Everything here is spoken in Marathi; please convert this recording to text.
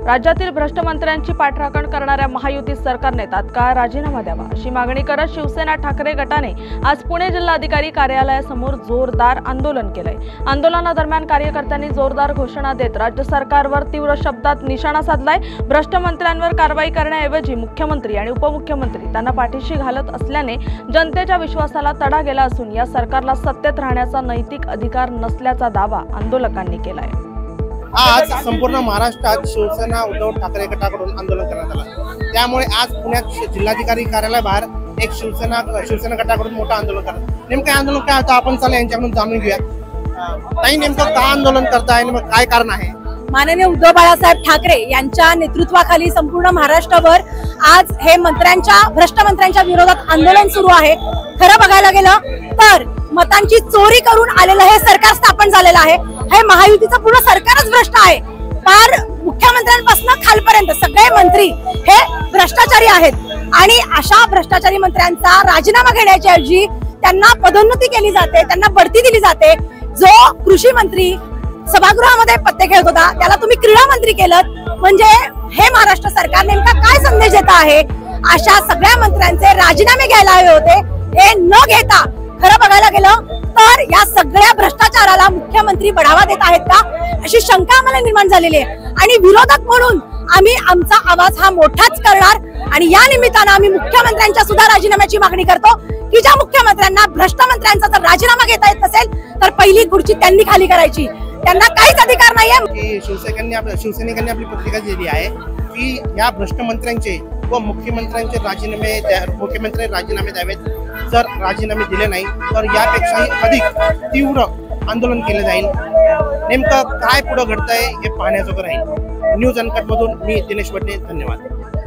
राज्यातील भ्रष्ट मंत्र्यांची पाठराखण करणाऱ्या महायुती सरकारने तात्काळ राजीनामा द्यावा अशी मागणी करत शिवसेना ठाकरे गटाने आज पुणे जिल्हाधिकारी कार्यालयासमोर जोरदार आंदोलन केलंय। आंदोलनादरम्यान कार्यकर्त्यांनी जोरदार घोषणा देत राज्य सरकारवर तीव्र शब्दात निशाणा साधलाय। भ्रष्ट मंत्र्यांवर कारवाई करण्याऐवजी मुख्यमंत्री आणि उपमुख्यमंत्री त्यांना पाठीशी घालत असल्याने जनतेच्या विश्वासाला तडा गेला असून या सरकारला सत्तेत राहण्याचा नैतिक अधिकार नसल्याचा दावा आंदोलकांनी केलाय। आज संपूर्ण महाराष्ट्रात शिवसेना उद्धव ठाकरे गटाकडून आंदोलन करण्यात आलं। त्यामुळे आज पुण्यात जिल्हाधिकारी कार्यालयाबाहेर एक शिवसेना गटाकडून मोठं आंदोलन करण्यात। नेमकं आंदोलन काय होतं आपण चला यांच्याकडून जाणून घेऊया। नाही नेमकं का आंदोलन करताय, नेमकं काय कारण आहे? माननीय उद्धव बाळासाहेब ठाकरे यांच्या नेतृत्वाखाली संपूर्ण महाराष्ट्रभर आज हे भ्रष्ट मंत्र्यांच्या विरोधात आंदोलन सुरू आहे। खरं बघायला गेलं तर मतांची चोरी करून आलेलं हे सरकार स्थापन झालेलं आहे। हे महायुतीचं पूर्ण सरकारच भ्रष्ट आहे। फार मुख्यमंत्र्यांपासून खालपर्यंत सगळे मंत्री हे भ्रष्टाचारी आहेत आणि अशा भ्रष्टाचारी मंत्र्यांचा राजीनामा घेण्याच्या ऐवजी त्यांना पदोन्नती केली जाते, त्यांना बढती दिली जाते। जो कृषी मंत्री सभागृहामध्ये पत्ते खेळत होता त्याला तुम्ही क्रीडा मंत्री केलं, म्हणजे हे महाराष्ट्र सरकार नेमका काय संदेश देत आहे? अशा सगळ्या मंत्र्यांचे राजीनामे घ्यायला हवे होते। हे न घेता खरं बघायला गेलं तर या सगळ्या भ्रष्टाचाराला मुख्यमंत्री बढावा देत आहेत का अशी शंका आम्हाला निर्माण झालेली आहे आणि विरोधक म्हणून आम्ही आमचा आवाज हा मोठाच करणार आणि या निमित्तानं आम्ही मुख्यमंत्र्यांच्या सुद्धा राजीनाम्याची मागणी करतो की ज्या मुख्यमंत्र्यांना भ्रष्ट मंत्र्यांचा जर राजीनामा घेता येत नसेल तर पहिली खुर्ची त्यांनी खाली करायची। त्यांना काहीच अधिकार नाहीये। शिवसैनिकांनी आपली पत्रिका दिली आहे की या भ्रष्ट मंत्र्यांचे व मुख्यमंत्र्यांचे मुख्यमंत्री राजीनामे द्यावेत। जर राजीनामे दिले नाही तर यापेक्षाही अधिक तीव्र आंदोलन केले जाईल। नेमकं काय पुढे घडतंय हे पाहण्याजोगं राहील। न्यूज अनकट मधून मी दिनेश वडणे, धन्यवाद।